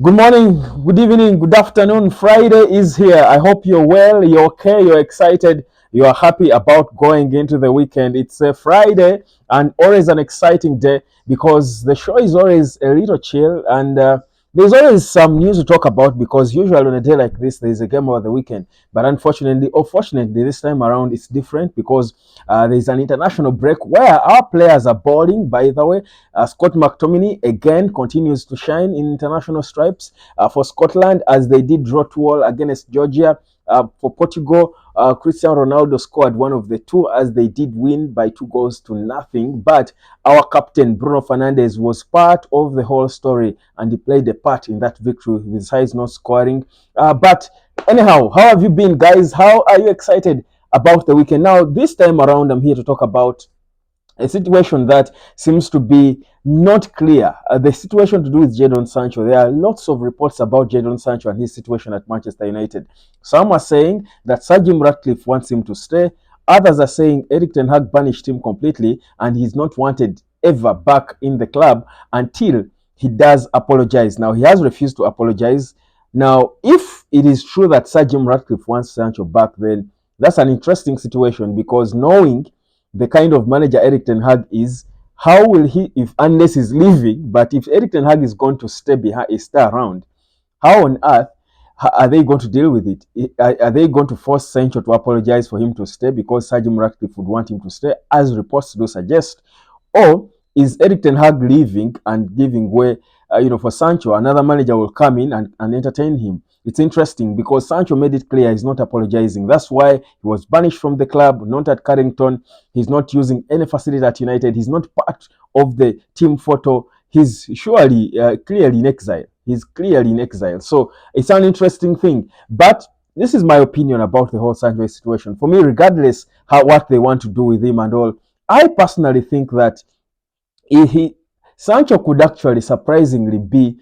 Good morning, good evening, good afternoon. Friday is here. I hope you're well, you're okay, you're excited, you are happy about going into the weekend. It's a Friday and always an exciting day because the show is always a little chill and there's always some news to talk about because usually on a day like this, there's a game over the weekend. But unfortunately, or fortunately, this time around it's different because there's an international break where our players are balling, by the way. Scott McTominay again continues to shine in international stripes for Scotland as they did draw 2-2 against Georgia. For Portugal, Cristiano Ronaldo scored one of the two as they did win by 2-0. But our captain Bruno Fernandes was part of the whole story and he played a part in that victory besides not scoring. But anyhow, how have you been, guys? How are you excited about the weekend? Now, this time around, I'm here to talk about a situation that seems to be not clear. The situation to do with Jadon Sancho. There are lots of reports about Jadon Sancho and his situation at Manchester United. Some are saying that Sir Jim Ratcliffe wants him to stay. Others are saying Eric Ten Hag banished him completely and he's not wanted ever back in the club until he does apologize. Now, he has refused to apologize. Now, if it is true that Sir Jim Ratcliffe wants Sancho back, then that's an interesting situation because knowing the kind of manager Eric Ten Hag is, how will he, if unless he's leaving, but if Eric Ten Hag is going to stay behind, stay around, how on earth are they going to deal with it? Are they going to force Sancho to apologize for him to stay because Sir Jim Ratcliffe would want him to stay, as reports do suggest? Or is Eric Ten Hag leaving and giving way, for Sancho? Another manager will come in and entertain him. It's interesting because Sancho made it clear he's not apologizing. That's why he was banished from the club, not at Carrington. He's not using any facility at United. He's not part of the team photo. He's surely clearly in exile. He's clearly in exile. So it's an interesting thing. But this is my opinion about the whole Sancho situation. For me, regardless what they want to do with him and all, I personally think that Sancho could actually surprisingly be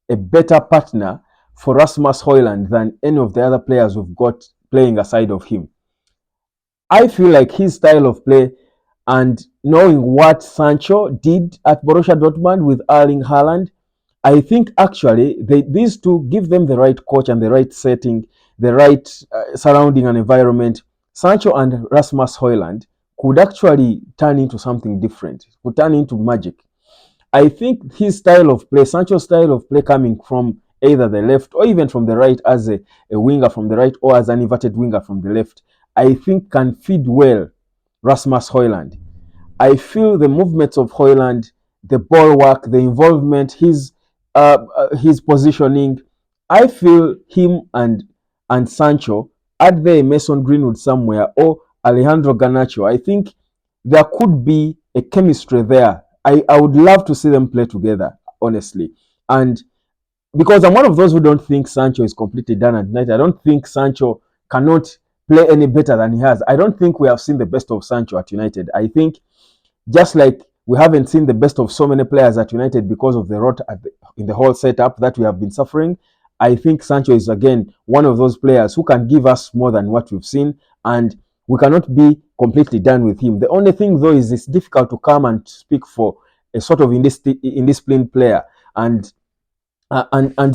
a better partner for Rasmus HOJLUND than any of the other players we've got playing aside of him. I feel like his style of play and knowing what Sancho did at Borussia Dortmund with Erling Haaland, I think actually these two, give them the right coach and the right setting, the right surrounding and environment. Sancho and Rasmus HOJLUND could actually turn into something different, could turn into magic. I think his style of play, Sancho's style of play, coming from either the left or even from the right as a winger from the right or as an inverted winger from the left, I think can feed well Rasmus HOJLUND. I feel the movements of HOJLUND, the ball work, the involvement, his positioning. I feel him and Sancho, add there Mason Greenwood somewhere or Alejandro Garnacho. I think there could be a chemistry there. I would love to see them play together, honestly. And because I'm one of those who don't think Sancho is completely done at night. I don't think Sancho cannot play any better than he has. I don't think we have seen the best of Sancho at United. I think just like we haven't seen the best of so many players at United because of the rot in the whole setup that we have been suffering, I think Sancho is again one of those players who can give us more than what we've seen, and we cannot be completely done with him. The only thing though is it's difficult to come and speak for a sort of indisciplined player and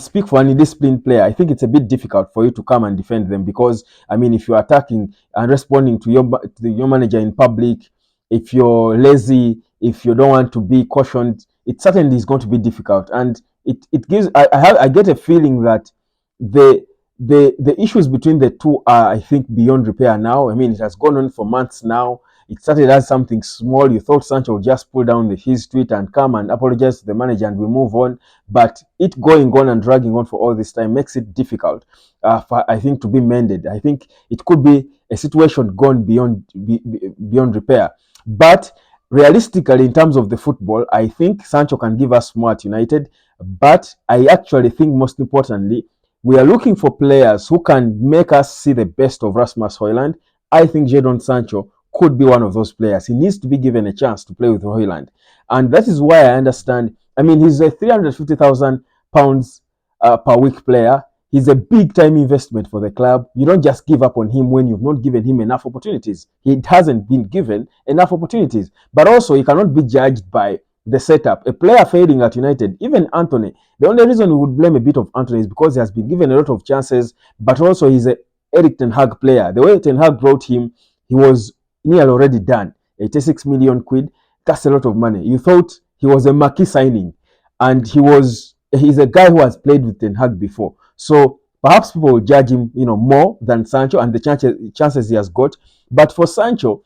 speak for an indisciplined player. I think it's a bit difficult for you to come and defend them because I mean, if you're attacking and responding to your manager in public, if you're lazy, if you don't want to be cautioned, it certainly is going to be difficult. And it gives I get a feeling that the the issues between the two are, I think, beyond repair now. I mean, it has gone on for months now. It started as something small. You thought Sancho would just pull down his tweet and come and apologize to the manager and we move on. But it going on and dragging on for all this time makes it difficult, I think, to be mended. I think it could be a situation gone beyond repair. But realistically, in terms of the football, I think Sancho can give us more at United. But I actually think most importantly, we are looking for players who can make us see the best of Rasmus HOJLUND. I think Jadon Sancho could be one of those players. He needs to be given a chance to play with HOJLUND. And that is why I understand. I mean, he's a £350,000 per week player. He's a big time investment for the club. You don't just give up on him when you've not given him enough opportunities. He hasn't been given enough opportunities. But also, he cannot be judged by the setup. A player failing at United, even Anthony. The only reason we would blame a bit of Anthony is because he has been given a lot of chances, but also he's a Eric Ten Hag player. The way Ten Hag brought him, he was nearly already done. 86 million quid, that's a lot of money. You thought he was a marquee signing, and he's a guy who has played with Ten Hag before. So perhaps people will judge him, more than Sancho and the chances he has got. But for Sancho,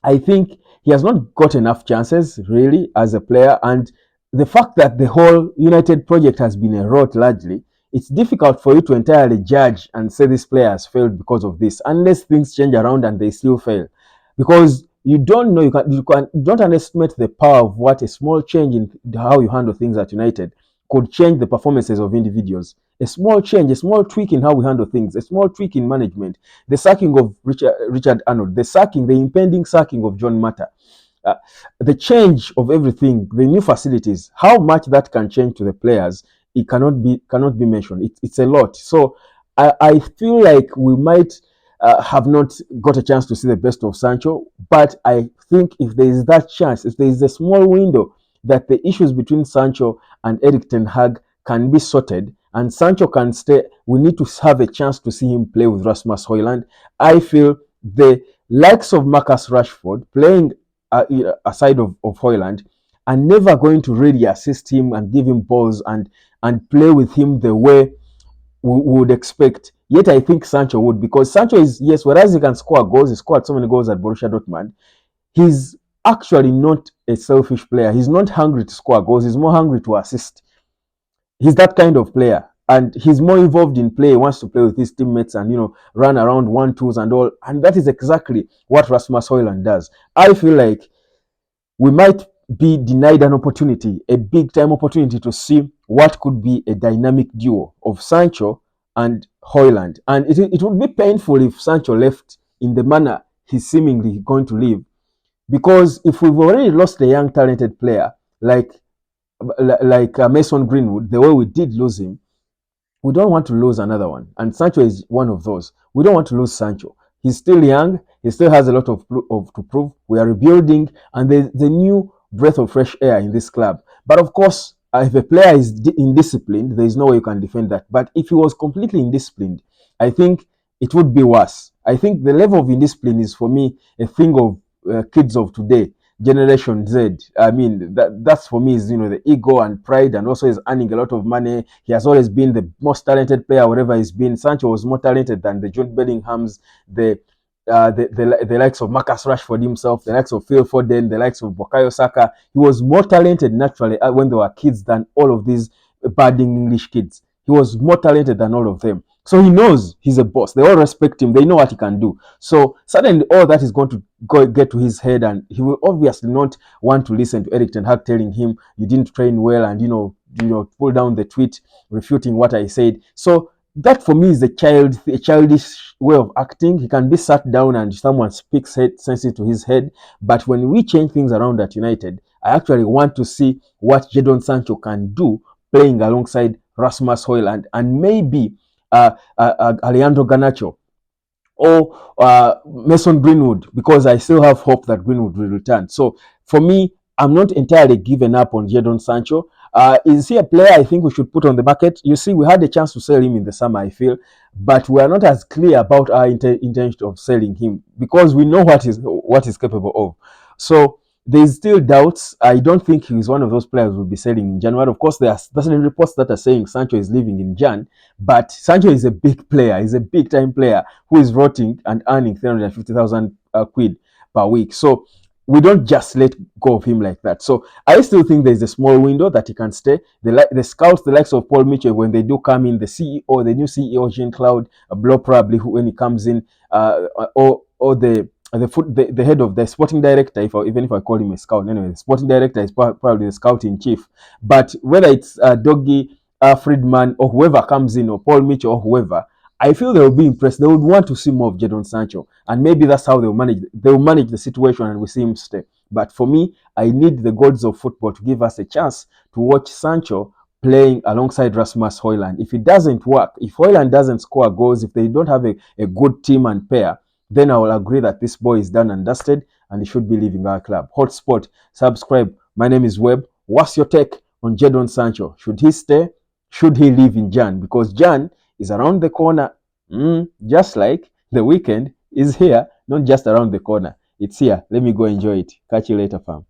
I think he has not got enough chances really as a player, and the fact that the whole United project has been a rot largely, it's difficult for you to entirely judge and say this player has failed because of this, unless things change around and they still fail, because you don't know, don't underestimate the power of what a small change in how you handle things at United could change the performances of individuals. A small change, a small tweak in how we handle things, a small tweak in management, the sacking of Richard Arnold, the impending sacking of John Mata, uh, the change of everything, the new facilities, how much that can change to the players, it cannot be mentioned. It's a lot. So I feel like we might have not got a chance to see the best of Sancho, but I think if there is that chance, if there is a small window that the issues between Sancho and Eric Ten Hag can be sorted and Sancho can stay, we need to have a chance to see him play with Rasmus HOJLUND. I feel the likes of Marcus Rashford playing aside of HOJLUND are never going to really assist him and give him balls and play with him the way we would expect. Yet I think Sancho would, because Sancho is, yes, whereas he can score goals, he scored so many goals at Borussia Dortmund, he's actually not a selfish player. He's not hungry to score goals, he's more hungry to assist. He's that kind of player. And he's more involved in play. He wants to play with his teammates and run around 1-2s and all. And that is exactly what Rasmus HOJLUND does. I feel like we might be denied an opportunity, a big time opportunity to see what could be a dynamic duo of Sancho and HOJLUND. And it would be painful if Sancho left in the manner he's seemingly going to leave. Because if we've already lost a young talented player like Mason Greenwood, the way we did lose him, we don't want to lose another one. And Sancho is one of those. We don't want to lose Sancho. He's still young. He still has a lot to prove. We are rebuilding, and there's a new breath of fresh air in this club. But of course, if a player is indisciplined, there is no way you can defend that. But if he was completely indisciplined, I think it would be worse. I think the level of indiscipline is, for me, a thing of kids of today. Generation Z. I mean, that's for me is the ego and pride, and also is earning a lot of money. He has always been the most talented player wherever he's been. Sancho was more talented than the Jude Bellinghams, the likes of Marcus Rashford himself, the likes of Phil Foden, the likes of Bukayo Saka. He was more talented naturally when they were kids than all of these budding English kids. He was more talented than all of them. So he knows he's a boss. They all respect him. They know what he can do. So suddenly all that is going to get to his head, and he will obviously not want to listen to Eric Ten Hag telling him you didn't train well, and pull down the tweet refuting what I said. So that for me is a childish way of acting. He can be sat down and someone speaks sense into his head. But when we change things around at United, I actually want to see what Jadon Sancho can do playing alongside Rasmus HOJLUND and maybe Alejandro Garnacho or Mason Greenwood, because I still have hope that Greenwood will return. So for me, I'm not entirely given up on Jadon Sancho. Is he a player I think we should put on the market? You see, we had a chance to sell him in the summer, I feel, but we are not as clear about our intention of selling him because we know what he's capable of. So there's still doubts. I don't think he's one of those players we'll be selling in January. Of course, there's reports that are saying Sancho is leaving in Jan, but Sancho is a big player. He's a big-time player who is rotting and earning 350,000 quid per week. So we don't just let go of him like that. So I still think there's a small window that he can stay. The scouts, the likes of Paul Mitchell, when they do come in, the new CEO, Jean-Claude Blanc, probably, when he comes in, or the head of the sporting director, even if I call him a scout, anyway, the sporting director is probably the scout in chief. But whether it's Doggy, Friedman, or whoever comes in, or Paul Mitchell, or whoever, I feel they will be impressed. They would want to see more of Jadon Sancho, and maybe that's how they'll manage the situation, and we see him stay. But for me, I need the gods of football to give us a chance to watch Sancho playing alongside Rasmus HOJLUND. If it doesn't work, if HOJLUND doesn't score goals, if they don't have a good team and pair, then I will agree that this boy is done and dusted and he should be leaving our club. Hotspot, subscribe. My name is Webb. What's your take on Jadon Sancho? Should he stay? Should he leave in Jan? Because Jan is around the corner, just like the weekend is here, not just around the corner. It's here. Let me go enjoy it. Catch you later, fam.